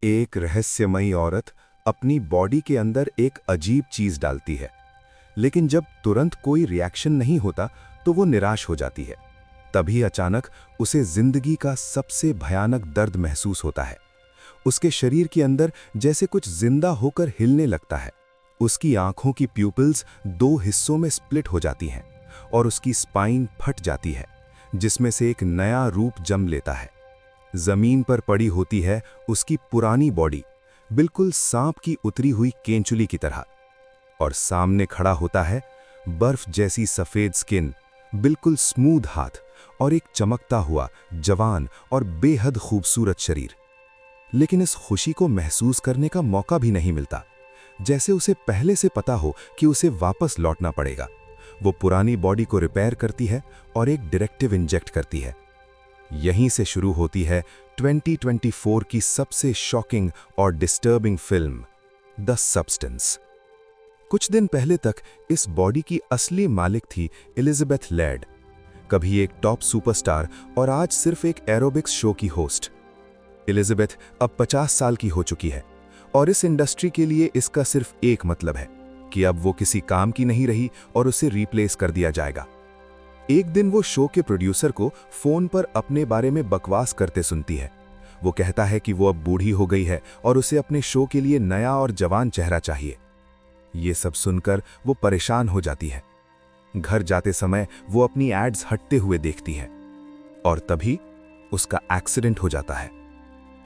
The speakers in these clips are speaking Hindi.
एक रहस्यमयी औरत अपनी बॉडी के अंदर एक अजीब चीज डालती है, लेकिन जब तुरंत कोई रिएक्शन नहीं होता तो वो निराश हो जाती है। तभी अचानक उसे जिंदगी का सबसे भयानक दर्द महसूस होता है। उसके शरीर के अंदर जैसे कुछ जिंदा होकर हिलने लगता है। उसकी आंखों की प्यूपिल्स दो हिस्सों में स्प्लिट हो जाती हैं और उसकी स्पाइन फट जाती है, जिसमें से एक नया रूप जन्म लेता है। जमीन पर पड़ी होती है उसकी पुरानी बॉडी, बिल्कुल सांप की उतरी हुई केंचुली की तरह, और सामने खड़ा होता है बर्फ जैसी सफेद स्किन, बिल्कुल स्मूथ हाथ और एक चमकता हुआ जवान और बेहद खूबसूरत शरीर। लेकिन इस खुशी को महसूस करने का मौका भी नहीं मिलता, जैसे उसे पहले से पता हो कि उसे वापस लौटना पड़ेगा। वो पुरानी बॉडी को रिपेयर करती है और एक डायरेक्टिव इंजेक्ट करती है। यहीं से शुरू होती है 2024 की सबसे शॉकिंग और डिस्टर्बिंग फिल्म, द सब्सटेंस। कुछ दिन पहले तक इस बॉडी की असली मालिक थी एलिजाबेथ लैड, कभी एक टॉप सुपरस्टार और आज सिर्फ एक एरोबिक्स शो की होस्ट। एलिजाबेथ अब 50 साल की हो चुकी है और इस इंडस्ट्री के लिए इसका सिर्फ एक मतलब है कि अब वो किसी काम की नहीं रही और उसे रिप्लेस कर दिया जाएगा। एक दिन वो शो के प्रोड्यूसर को फोन पर अपने बारे में बकवास करते सुनती है। वो कहता है कि वो अब बूढ़ी हो गई है और उसे अपने शो के लिए नया और जवान चेहरा चाहिए। ये सब सुनकर वो परेशान हो जाती है। घर जाते समय वो अपनी एड्स हटते हुए देखती है और तभी उसका एक्सीडेंट हो जाता है।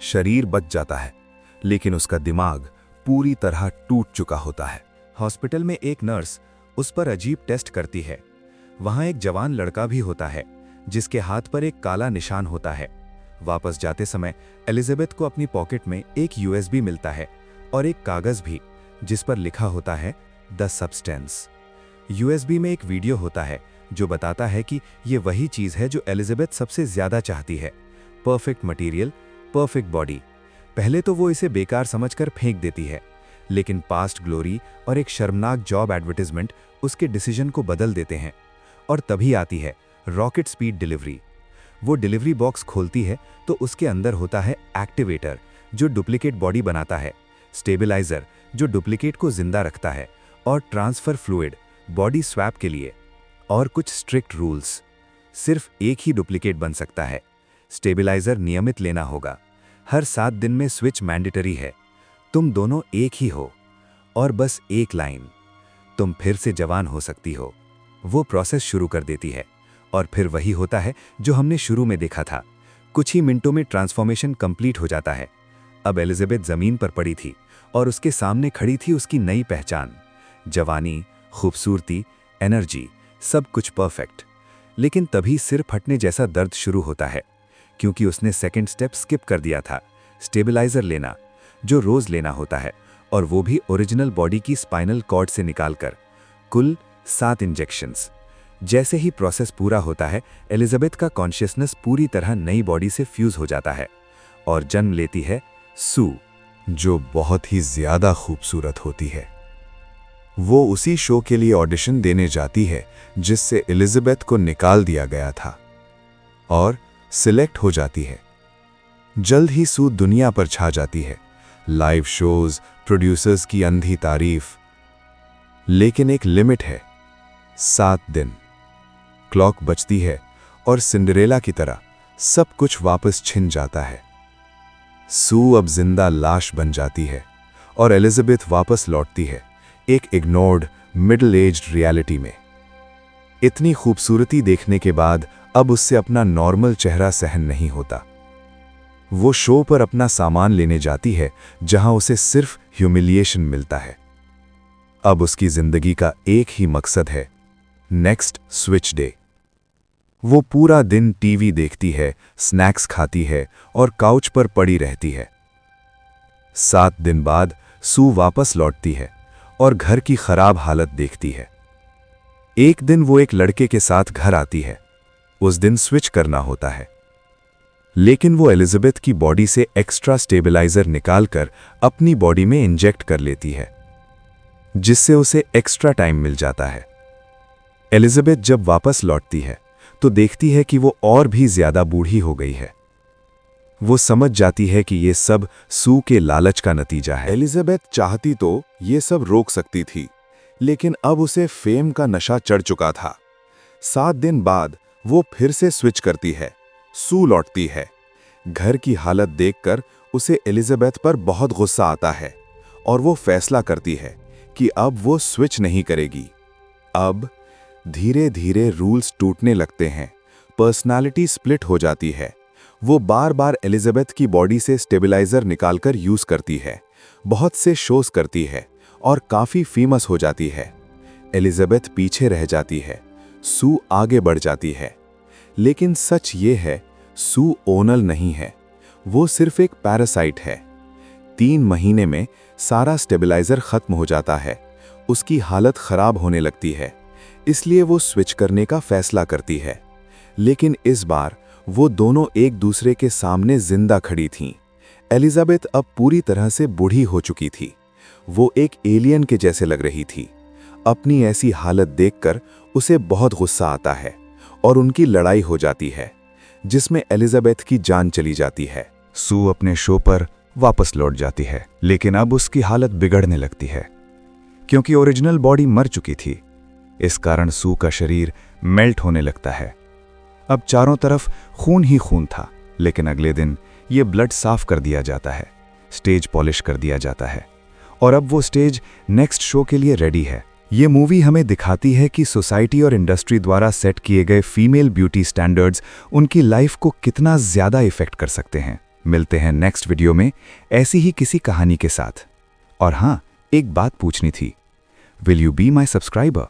शरीर बच जाता है, लेकिन उसका दिमाग पूरी तरह टूट चुका होता है। हॉस्पिटल में एक नर्स उस पर अजीब टेस्ट करती है। वहां एक जवान लड़का भी होता है जिसके हाथ पर एक काला निशान होता है। वापस जाते समय एलिजाबेथ को अपनी पॉकेट में एक यूएसबी मिलता है और एक कागज भी, जिस पर लिखा होता है द सब्सटेंस। यूएसबी में एक वीडियो होता है जो बताता है कि ये वही चीज है जो एलिजाबेथ सबसे ज्यादा चाहती है, परफेक्ट मटेरियल, परफेक्ट बॉडी। पहले तो वो इसे बेकार समझकर फेंक देती है, लेकिन पास्ट ग्लोरी और एक शर्मनाक जॉब एडवर्टाइजमेंट उसके डिसीजन को बदल देते हैं। और तभी आती है रॉकेट स्पीड डिलीवरी। वो डिलीवरी बॉक्स खोलती है तो उसके अंदर होता है एक्टिवेटर, जो डुप्लीकेट बॉडी बनाता है, स्टेबलाइजर, जो डुप्लीकेट को जिंदा रखता है, और ट्रांसफर फ्लूइड, बॉडी स्वैप के लिए। और कुछ स्ट्रिक्ट रूल्स। सिर्फ एक ही डुप्लीकेट बन सकता है। स्टेबलाइजर नियमित लेना होगा। हर 7 दिन में स्विच मैंडेटरी है। तुम दोनों एक ही हो। और बस एक लाइन, तुम फिर से जवान हो सकती हो। वो प्रोसेस शुरू कर देती है और फिर वही होता है जो हमने शुरू में देखा था। कुछ ही मिनटों में ट्रांसफॉर्मेशन कंप्लीट हो जाता है। अब एलिजाबेथ जमीन पर पड़ी थी और उसके सामने खड़ी थी उसकी नई पहचान। जवानी, खूबसूरती, एनर्जी, सब कुछ परफेक्ट। लेकिन तभी सिर फटने जैसा दर्द शुरू होता है, क्योंकि उसने सेकंड स्टेप स्किप कर दिया था, स्टेबलाइजर लेना, जो रोज लेना होता है, और वो भी ओरिजिनल बॉडी की स्पाइनल कॉर्ड से निकालकर। कुल 7 इंजेक्शंस। जैसे ही प्रोसेस पूरा होता है, एलिजाबेथ का कॉन्शियसनेस पूरी तरह नई बॉडी से फ्यूज हो जाता है और जन्म लेती है सू, जो बहुत ही ज्यादा खूबसूरत होती है। वो उसी शो के लिए ऑडिशन देने जाती है जिससे एलिजाबेथ को निकाल दिया गया था, और सिलेक्ट हो जाती है। जल्द ही सू दुनिया पर छा जाती है। लाइव शोज, प्रोड्यूसर्स की अंधी तारीफ। लेकिन एक लिमिट है, 7 दिन। क्लॉक बजती है और सिंड्रेला की तरह सब कुछ वापस छिन जाता है। सू अब जिंदा लाश बन जाती है और एलिजाबेथ वापस लौटती है एक इग्नोर्ड मिडिल एज्ड रियलिटी में। इतनी खूबसूरती देखने के बाद अब उससे अपना नॉर्मल चेहरा सहन नहीं होता। वो शो पर अपना सामान लेने जाती है जहां उसे सिर्फ ह्यूमिलिएशन मिलता है। अब उसकी जिंदगी का एक ही मकसद है, नेक्स्ट स्विच डे। वो पूरा दिन टीवी देखती है, स्नैक्स खाती है और काउच पर पड़ी रहती है। 7 दिन बाद सू वापस लौटती है और घर की खराब हालत देखती है। एक दिन वो एक लड़के के साथ घर आती है। उस दिन स्विच करना होता है, लेकिन वो एलिजाबेथ की बॉडी से एक्स्ट्रा स्टेबलाइजर निकालकर अपनी बॉडी में इंजेक्ट कर लेती है, जिससे उसे एक्स्ट्रा टाइम मिल जाता है। एलिजाबेथ जब वापस लौटती है तो देखती है कि वो और भी ज्यादा बूढ़ी हो गई है। वो समझ जाती है कि ये सब सू के लालच का नतीजा है। एलिजाबेथ चाहती तो ये सब रोक सकती थी, लेकिन अब उसे फेम का नशा चढ़ चुका था। 7 दिन बाद वो फिर से स्विच करती है। सू लौटती है। घर की हालत देखकर उसे एलिजाबेथ पर बहुत गुस्सा आता है और वो फैसला करती है कि अब वो स्विच नहीं करेगी। अब धीरे धीरे रूल्स टूटने लगते हैं, पर्सनालिटी स्प्लिट हो जाती है। वो बार बार एलिजाबेथ की बॉडी से स्टेबलाइजर निकालकर यूज करती है, बहुत से शोज करती है और काफी फेमस हो जाती है। एलिजाबेथ पीछे रह जाती है, सू आगे बढ़ जाती है। लेकिन सच ये है, सू ओनल नहीं है, वो सिर्फ एक पैरासाइट है। 3 महीने में सारा स्टेबलाइजर खत्म हो जाता है। उसकी हालत खराब होने लगती है, इसलिए वो स्विच करने का फैसला करती है। लेकिन इस बार वो दोनों एक दूसरे के सामने जिंदा खड़ी थीं। एलिजाबेथ अब पूरी तरह से बूढ़ी हो चुकी थी। वो एक एलियन के जैसे लग रही थी। अपनी ऐसी हालत देखकर उसे बहुत गुस्सा आता है और उनकी लड़ाई हो जाती है, जिसमें एलिजाबेथ की जान चली जाती है। सू अपने शो पर वापस लौट जाती है, लेकिन अब उसकी हालत बिगड़ने लगती है क्योंकि ओरिजिनल बॉडी मर चुकी थी। इस कारण सू का शरीर मेल्ट होने लगता है। अब चारों तरफ खून ही खून था, लेकिन अगले दिन ये ब्लड साफ कर दिया जाता है, स्टेज पॉलिश कर दिया जाता है और अब वो स्टेज नेक्स्ट शो के लिए रेडी है। ये मूवी हमें दिखाती है कि सोसाइटी और इंडस्ट्री द्वारा सेट किए गए फीमेल ब्यूटी स्टैंडर्ड्स उनकी लाइफ को कितना ज़्यादा इफेक्ट कर सकते हैं। मिलते हैं नेक्स्ट वीडियो में ऐसी ही किसी कहानी के साथ। और हाँ, एक बात पूछनी थी, will you be my subscriber?